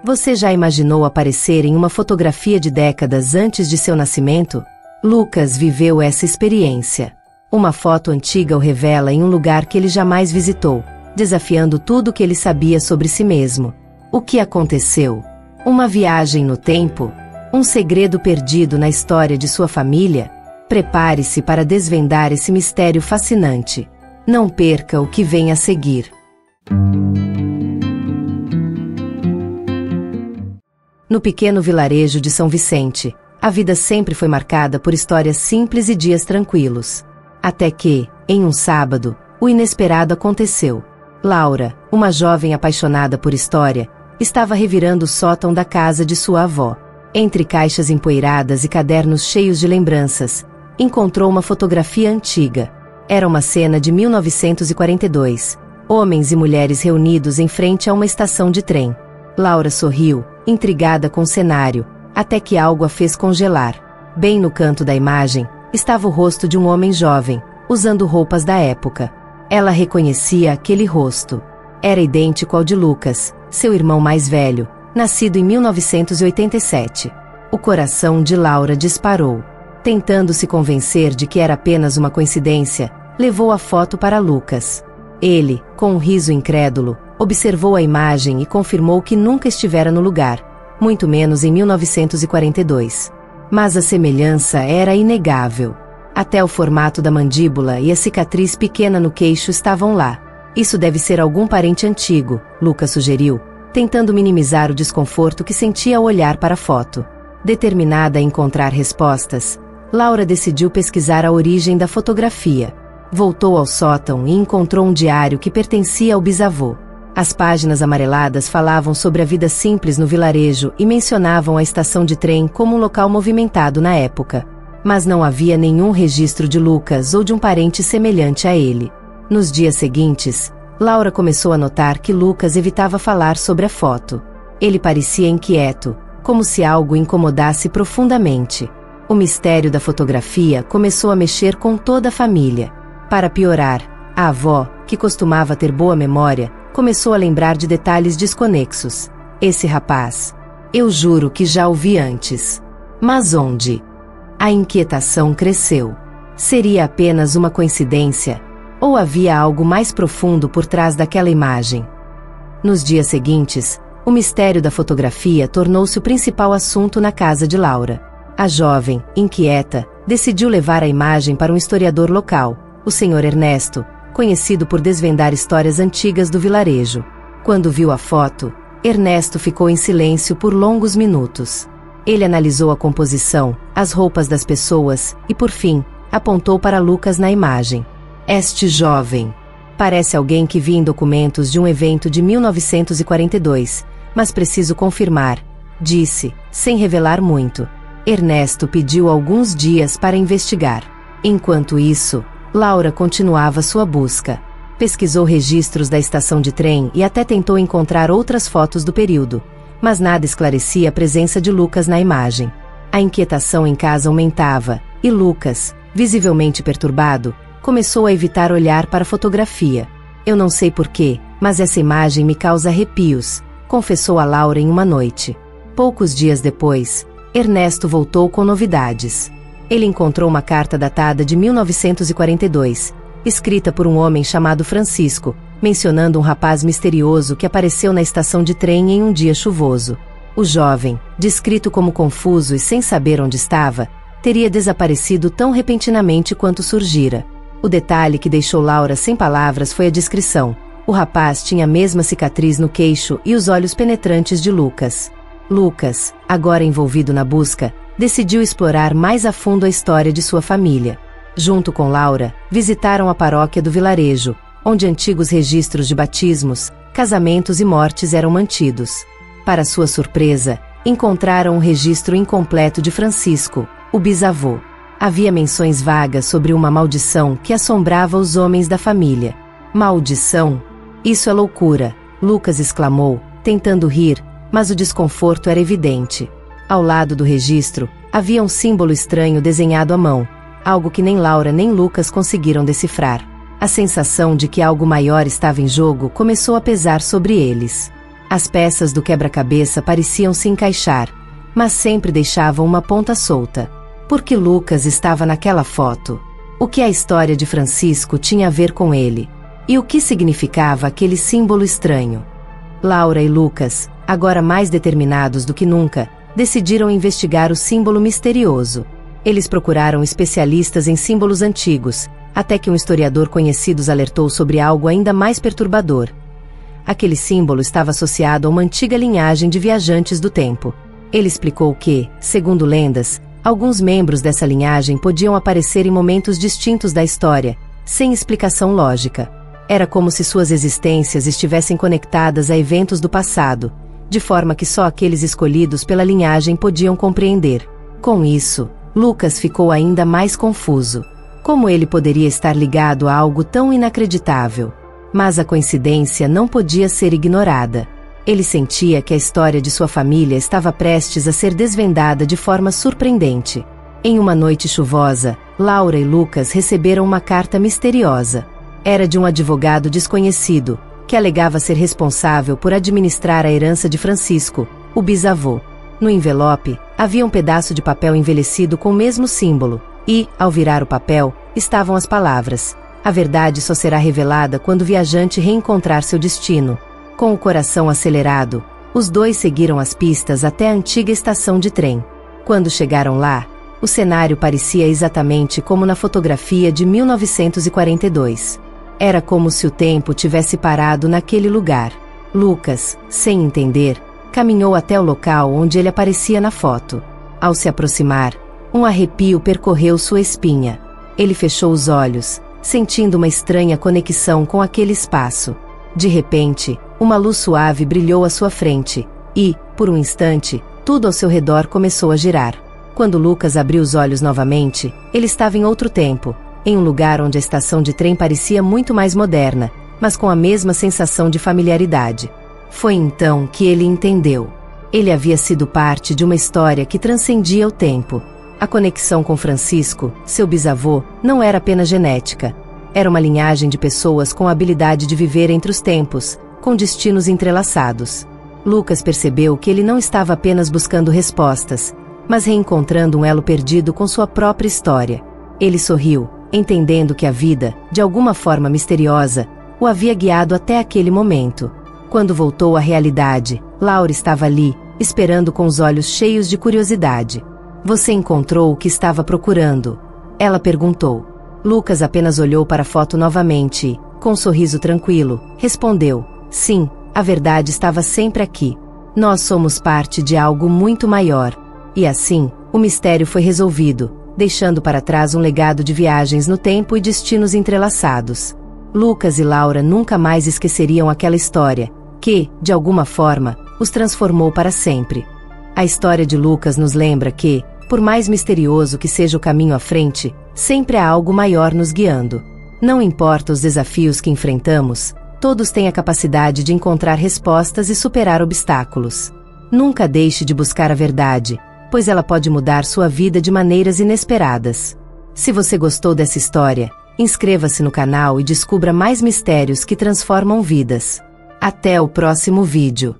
Você já imaginou aparecer em uma fotografia de décadas antes de seu nascimento? Lucas viveu essa experiência. Uma foto antiga o revela em um lugar que ele jamais visitou, desafiando tudo o que ele sabia sobre si mesmo. O que aconteceu? Uma viagem no tempo? Um segredo perdido na história de sua família? Prepare-se para desvendar esse mistério fascinante. Não perca o que vem a seguir. No pequeno vilarejo de São Vicente, a vida sempre foi marcada por histórias simples e dias tranquilos. Até que, em um sábado, o inesperado aconteceu. Laura, uma jovem apaixonada por história, estava revirando o sótão da casa de sua avó. Entre caixas empoeiradas e cadernos cheios de lembranças, encontrou uma fotografia antiga. Era uma cena de 1942, homens e mulheres reunidos em frente a uma estação de trem. Laura sorriu, intrigada com o cenário, até que algo a fez congelar. Bem no canto da imagem, estava o rosto de um homem jovem, usando roupas da época. Ela reconhecia aquele rosto. Era idêntico ao de Lucas, seu irmão mais velho, nascido em 1987. O coração de Laura disparou. Tentando se convencer de que era apenas uma coincidência, levou a foto para Lucas. Ele, com um riso incrédulo, observou a imagem e confirmou que nunca estivera no lugar, muito menos em 1942. Mas a semelhança era inegável. Até o formato da mandíbula e a cicatriz pequena no queixo estavam lá. Isso deve ser algum parente antigo, Lucas sugeriu, tentando minimizar o desconforto que sentia ao olhar para a foto. Determinada a encontrar respostas, Laura decidiu pesquisar a origem da fotografia. Voltou ao sótão e encontrou um diário que pertencia ao bisavô. As páginas amareladas falavam sobre a vida simples no vilarejo e mencionavam a estação de trem como um local movimentado na época. Mas não havia nenhum registro de Lucas ou de um parente semelhante a ele. Nos dias seguintes, Laura começou a notar que Lucas evitava falar sobre a foto. Ele parecia inquieto, como se algo o incomodasse profundamente. O mistério da fotografia começou a mexer com toda a família. Para piorar, a avó, que costumava ter boa memória, começou a lembrar de detalhes desconexos. Esse rapaz. Eu juro que já o vi antes. Mas onde? A inquietação cresceu. Seria apenas uma coincidência? Ou havia algo mais profundo por trás daquela imagem? Nos dias seguintes, o mistério da fotografia tornou-se o principal assunto na casa de Laura. A jovem, inquieta, decidiu levar a imagem para um historiador local, o Sr. Ernesto, conhecido por desvendar histórias antigas do vilarejo. Quando viu a foto, Ernesto ficou em silêncio por longos minutos. Ele analisou a composição, as roupas das pessoas e, por fim, apontou para Lucas na imagem. Este jovem. Parece alguém que vi em documentos de um evento de 1942, mas preciso confirmar, disse, sem revelar muito. Ernesto pediu alguns dias para investigar. Enquanto isso, Laura continuava sua busca. Pesquisou registros da estação de trem e até tentou encontrar outras fotos do período, mas nada esclarecia a presença de Lucas na imagem. A inquietação em casa aumentava, e Lucas, visivelmente perturbado, começou a evitar olhar para a fotografia. Eu não sei porquê, mas essa imagem me causa arrepios, confessou a Laura em uma noite. Poucos dias depois, Ernesto voltou com novidades. Ele encontrou uma carta datada de 1942, escrita por um homem chamado Francisco, mencionando um rapaz misterioso que apareceu na estação de trem em um dia chuvoso. O jovem, descrito como confuso e sem saber onde estava, teria desaparecido tão repentinamente quanto surgira. O detalhe que deixou Laura sem palavras foi a descrição. O rapaz tinha a mesma cicatriz no queixo e os olhos penetrantes de Lucas. Lucas, agora envolvido na busca, decidiu explorar mais a fundo a história de sua família. Junto com Laura, visitaram a paróquia do vilarejo, onde antigos registros de batismos, casamentos e mortes eram mantidos. Para sua surpresa, encontraram um registro incompleto de Francisco, o bisavô. Havia menções vagas sobre uma maldição que assombrava os homens da família. Maldição? Isso é loucura, Lucas exclamou, tentando rir, mas o desconforto era evidente. Ao lado do registro, havia um símbolo estranho desenhado à mão, algo que nem Laura nem Lucas conseguiram decifrar. A sensação de que algo maior estava em jogo começou a pesar sobre eles. As peças do quebra-cabeça pareciam se encaixar, mas sempre deixavam uma ponta solta. Por que Lucas estava naquela foto? O que a história de Francisco tinha a ver com ele? E o que significava aquele símbolo estranho? Laura e Lucas, agora mais determinados do que nunca, decidiram investigar o símbolo misterioso. Eles procuraram especialistas em símbolos antigos, até que um historiador conhecido os alertou sobre algo ainda mais perturbador. Aquele símbolo estava associado a uma antiga linhagem de viajantes do tempo. Ele explicou que, segundo lendas, alguns membros dessa linhagem podiam aparecer em momentos distintos da história, sem explicação lógica. Era como se suas existências estivessem conectadas a eventos do passado, de forma que só aqueles escolhidos pela linhagem podiam compreender. Com isso, Lucas ficou ainda mais confuso. Como ele poderia estar ligado a algo tão inacreditável? Mas a coincidência não podia ser ignorada. Ele sentia que a história de sua família estava prestes a ser desvendada de forma surpreendente. Em uma noite chuvosa, Laura e Lucas receberam uma carta misteriosa. Era de um advogado desconhecido, que alegava ser responsável por administrar a herança de Francisco, o bisavô. No envelope, havia um pedaço de papel envelhecido com o mesmo símbolo, e, ao virar o papel, estavam as palavras: "A verdade só será revelada quando o viajante reencontrar seu destino." Com o coração acelerado, os dois seguiram as pistas até a antiga estação de trem. Quando chegaram lá, o cenário parecia exatamente como na fotografia de 1942. Era como se o tempo tivesse parado naquele lugar. Lucas, sem entender, caminhou até o local onde ele aparecia na foto. Ao se aproximar, um arrepio percorreu sua espinha. Ele fechou os olhos, sentindo uma estranha conexão com aquele espaço. De repente, uma luz suave brilhou à sua frente, e, por um instante, tudo ao seu redor começou a girar. Quando Lucas abriu os olhos novamente, ele estava em outro tempo, em um lugar onde a estação de trem parecia muito mais moderna, mas com a mesma sensação de familiaridade. Foi então que ele entendeu. Ele havia sido parte de uma história que transcendia o tempo. A conexão com Francisco, seu bisavô, não era apenas genética. Era uma linhagem de pessoas com a habilidade de viver entre os tempos, com destinos entrelaçados. Lucas percebeu que ele não estava apenas buscando respostas, mas reencontrando um elo perdido com sua própria história. Ele sorriu, entendendo que a vida, de alguma forma misteriosa, o havia guiado até aquele momento. Quando voltou à realidade, Laura estava ali, esperando com os olhos cheios de curiosidade. "Você encontrou o que estava procurando?" ela perguntou. Lucas apenas olhou para a foto novamente e, com um sorriso tranquilo, respondeu: "Sim, a verdade estava sempre aqui. Nós somos parte de algo muito maior." E assim, o mistério foi resolvido, deixando para trás um legado de viagens no tempo e destinos entrelaçados. Lucas e Laura nunca mais esqueceriam aquela história, que, de alguma forma, os transformou para sempre. A história de Lucas nos lembra que, por mais misterioso que seja o caminho à frente, sempre há algo maior nos guiando. Não importa os desafios que enfrentamos, todos têm a capacidade de encontrar respostas e superar obstáculos. Nunca deixe de buscar a verdade, pois ela pode mudar sua vida de maneiras inesperadas. Se você gostou dessa história, inscreva-se no canal e descubra mais mistérios que transformam vidas. Até o próximo vídeo.